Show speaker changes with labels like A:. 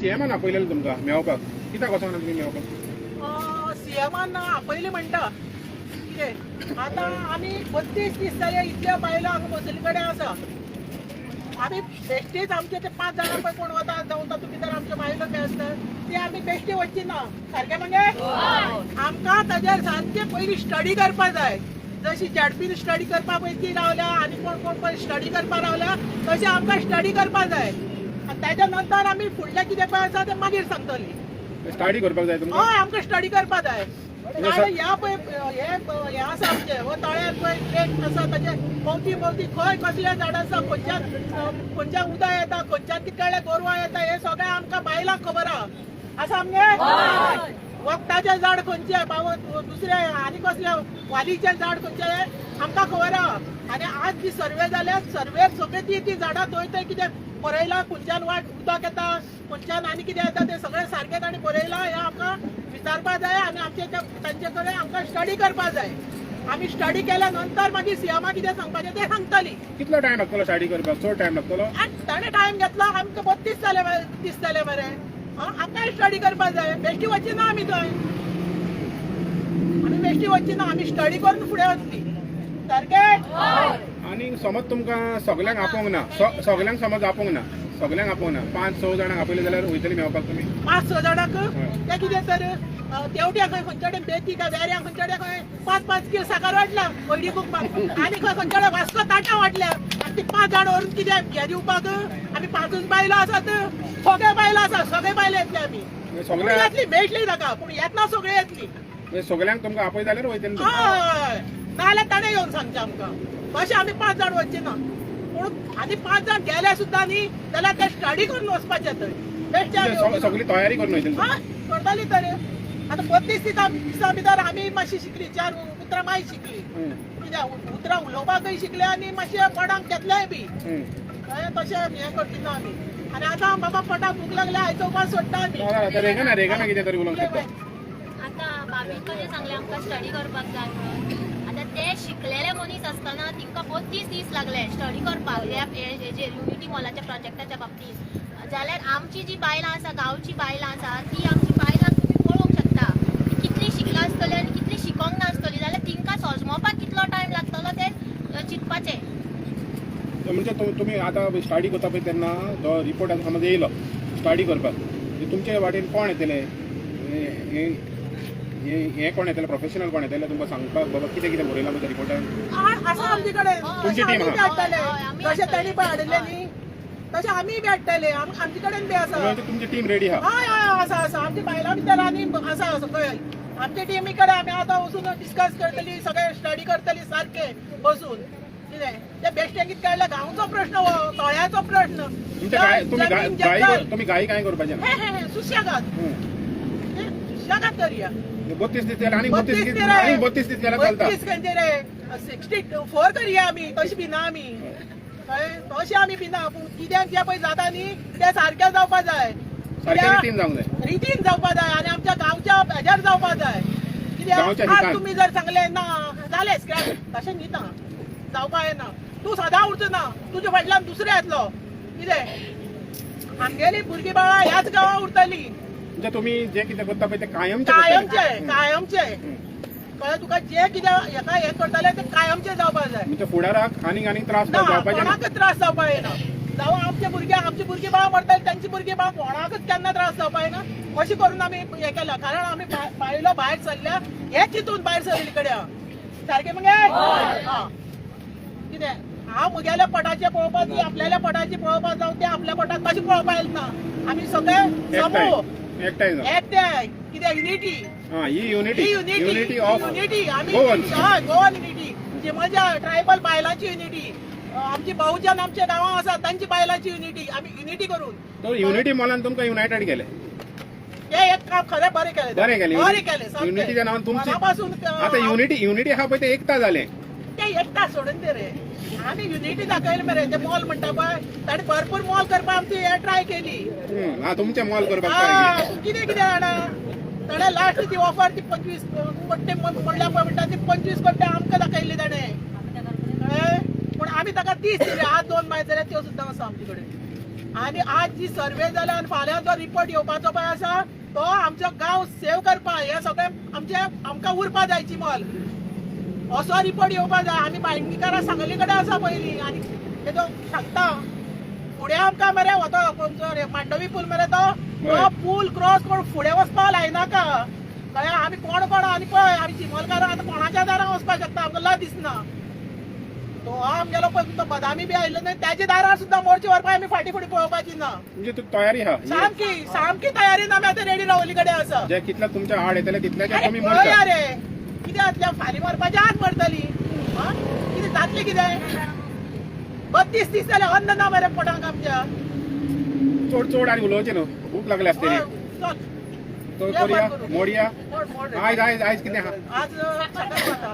A: सीएमान आपयलेलो तुमकां मेळपाक कित्याक वचोना तुमी मेळपाक?
B: सीएमान आपयले म्हणटा कितें आतां आमी 32 दीस जाले इतल्या बायलो हांगा बसले कडेन आसा. आमी बेश्टेच आमचे ते 5 जाणां पळय कोण वता जावं तातूंत भितर आमचे बायलो बी आसता ते आमी बेश्टे वचची ना. सारकें मगे आमकां ताजेर सारकें पयलीं स्टडी करपाक जाय. जशी झेडपीन स्टडी करपाक वयती रावल्या आनी कोण कोण पळय स्टडी करपाक रावल्या तशें आमकां स्टडी करपाक जाय आनी ताज्या नंतर आमी फुडलें कितें पळय आसा तें मागीर सांगतलीं.
A: स्टडी करपाक जाय तुमकां?
B: हय आमकां स्टडी करपाक जाय. ह्या पळय हें आसा आमचें हो तळ्यार पळय ट्रेक आसा ताचे भोंवती भोंवती खंय कसलें झाडां आसा खंयच्यान उदक येता खंयच्यान कितले गोरवां येता हें सगळें आमकां बायलांक खबर आसा आमगे. वखदाचें झाड खंयचें बाबा दुसरें आनी कसलें वालीचें झाड खंयचें आमकां खबर आहा. आनी आज जी सर्वे जाल्या सर्वेर सगळीं ती झाडां थंय थंय कितें बरयलां खंयच्यान वाट उदक येता खंयच्यान आनी कितें येता तें सगळें सारकें ताणें बरयलां हें आमकां विचारपाक जाय आनी आमचे तांचे कडेन आमकां स्टडी करपाक जाय. आमी स्टडी केल्या नंतर मागीर सीएमा कितें सांगपाचें तें सांगतली.
A: कितलो टायम लागतलो स्टडी करपाक? चड टायम लागतलो?
B: ताणें टायम घेतलो आमकां 32 दीस जाले मरे. आमकां स्टडी करपाक जाय. बेश्टी वचची ना आमी थंय. आमी बेश्टी वचची ना आमी स्टडी करून फुडें वचली. सारकें?
A: आनी समज तुमकां सगल्यांक आपोवंक ना सगल्यांक समज आपोवंक ना सगल्यांक आपोवंक ना 5-6 जाणांक आपयले जाल्यार वयतली मेळपाक तुमी?
B: 5-6 जाणांक तें कितें तर तेवट्या खंय खंयच्या कडेन बेती काय वेऱ्या खंयच्या कडेन खंय 5-5 किलो साकर वाटला हळदी कुंकमाक आनी खंय खंयच्या कडेन वास्को ताटां वाटल्या आनी ती 5 जाण व्हरून कितें हें दिवपाक आमी 5च बायलो आसात. सगळे बायलो आसा सगळे बायलो येतले आमी येतली मेळटली ताका पूण येतना सगळे येतली.
A: सगल्यांक तुमकां आपय जाल्यार वयतली?
B: हय नाल्यार ताणें येवन सांगचें आमकां. तशें आमी 5 जाण वचची ना पूण आनी 5 जाण गेले सुद्दां न्ही जाल्यार ते स्टडी करून वचपाचें थंय बेश्टे
A: सगळी तयारी करून वयतली?
B: करताली तर आतां 32 दिसां भितर आमी मातशी शिकली 4 उतरां माय शिकली कित्याक उतरां उलोवपाकय शिकले आनी मातशें पडांक घेतलेय बी तशें हें करची ना आमी. आनी आतां बाबा पटाक भूक लागल्या आयचो उपास सोडटा आमी.
A: रेगाना कितें तरी उलोवंक शकता?
C: आतां भाभीन कशें सांगलें आमकां स्टडी करपाक जाय म्हणून. आतां ते शिकलेले मनीस आसतना तांकां 32 दीस लागले स्टडी करपाक हेजेर युनिटी मॉलाच्या प्रोजेक्टाच्या बाबतींत. जाल्यार आमची जी बायलां आसा गांवची बायलां आसा ती आमची बायलां तुमी पळोवंक शकता कितलीं शिकलां आसतलीं आनी कितलीं शिकोंक नासतलीं जाल्यार तांकां सजमोवपाक कितलो टायम लागतलो तें चिंतपाचें.
A: म्हणजे तुमी आतां स्टडी करता पळय तेन्ना तो रिपोर्ट समज येयलो स्टडी करपाक तुमचे वाटेन कोण येतले हे कोण येतले प्रोफेशनल कोण येतले तुमकां सांगपाक बाबा कितें कितें बरयलां त्या रिपोर्टान?
B: आसा आमचे कडेन
A: तुमची टीम
B: तशें तांणी पळय हाडिल्ले न्ही तशें आमी बी हाडटले आमचे कडेन बी आसा.
A: तुमची टीम रेडी आहा?
B: हय हय आसा आसा आमची बायलां भितर आनी आसा सकयल आमचे टिमी कडेन आमी आतां वचून डिस्कस करतली सगळे स्टडी करतली सारके बसून कितें ते बेश्टे कितें काडल्या गांवचो प्रश्न हो तळ्याचो प्रश्न.
A: तुमी गायी काय करपाचें
B: सुशेगाद सुशेगाद करया.
A: 32 दीस केला आनी 32 दीस केला चलता?
B: 32 खंयचे रे 64 करया आमी तशें भिना आमी तशें आमी भिना पूण कित्याक जें पळय जाता न्ही तें सारकें जावपाक जाय
A: रितीन जावंक जाय
B: रितीन जावपाक जाय आनी आमच्या गांवच्या हेजेर जावपाक जाय. कित्याक तुमी जर सांगलें ना जालें स्क्रॅप तशें न्हिता जावपाक येना. तूं सदां उरचो ना तुज्या फाटल्यान दुसरो येतलो कितें आमगेली भुरगीं बाळां ह्याच गांवां उरतलीं.
A: म्हणजे तुमी जे कितें करता पळय ते कायमचे
B: कळ्ळें तुका जें कितें हेका हें करतलें तें कायमचें जावपाक जाय.
A: म्हणजे फुडाराक आनी त्रास जावपाचे
B: कोणाकच त्रास जावपाक येना. जावं आमच्या भुरग्यांक आमची भुरगीं बाळां मरतालीं तांची भुरगीं बाळां कोणाकच केन्ना त्रास जावपाक येना. अशें करून आमी हें केलां कारण आमी बायलो भायर सरल्या हें चिंतून भायर सरले कडेन सारकें मगे कितें हांव म्हगेल्या पोटाचें पळोवपाक ती आपल्याल्या पोटाचें पळोवपाक जावं ते आपल्या पोटाक कशें पळोवपाक येना. आमी सगळे समूह एकठांय कितें युनिटी आमी हय गोवन युनिटी जी म्हज्या ट्रायबल बायलांची युनिटी आमची बहुजन आमच्या गांवां आसा तांची बायलांची युनिटी आमी युनिटी करून
A: युनिटी मॉलान तुमकां युनायटेड केले
B: हे एक काम खरें बरें केलें
A: युनिटीच्या नांवान तुमची
B: पासून
A: आतां युनिटी आहा पळय ते एकता जालें
B: ते एकता सोडून ते रे आमी युनिटी दाखयलें मरे ते मॉल म्हणटा पळय ताणें भरपूर मॉल करपाक आमची हे ट्राय केली.
A: तुमचे मॉल करपाक
B: कितें कितें जाणा ताणें लास्ट ती ऑफर ती 25 कोट्टे म्हणल्या पळय म्हणटा ती 25 कोट्टे आमकां दाखयल्ली ताणें पूण आमी ताका 30 दिले आज 2 माय जाल्यार त्यो सुद्दां आसा आमचे कडेन आणि आज जी सर्वे जाला आणि फाल्यां जो रिपोर्ट येवपाचो पळय आसा तो आमचो गांव सेव्ह करपा हे सगळें आमकां उरपा जाय चिमल असो रिपोर्ट येवपा जाय. आमी बायणीकारां सांगले कडेन आसा पयलीं आनी तेजो सांगता फुडें आमकां मरे वतो खंयचो रे मांडवी पूल मरे तो पूल क्रॉस करून फुडें वचपा लायनाका कळ्ळें. आमी कोण आनी पळय आमी चिमलकारां आतां कोणाच्या दारां वचपाक शकता आमकां लज दिसना. तो आमगेलो पळय तो बदामी बी आयिल्लो न्हय त्याच्या दारार सुद्दां मोर्चे व्हरपाक आमी फाटी फुडें पळोवपाची ना.
A: म्हणजे तू तयारी हा
B: सामकी तयारीन आमी आतां रेडी रावली कडेन आसा.
A: जे कितल्या तुमच्या आड येतले तितल्याच्या
B: अरे
A: कमी
B: पळया
A: मरता.
B: रे कितें जातलें फाल्यां मरपाच्या आत मरतली कितें जातलें कितें 32 दीस जाले अन्न ना मरे पोटांक आमच्या.
A: चोड आनी उलोवचें न्हू भूक लागली आसतली.
B: चल
A: तो करूया मोडया
B: मोड
A: आयज कितें आहा
B: आज सकाळी वता.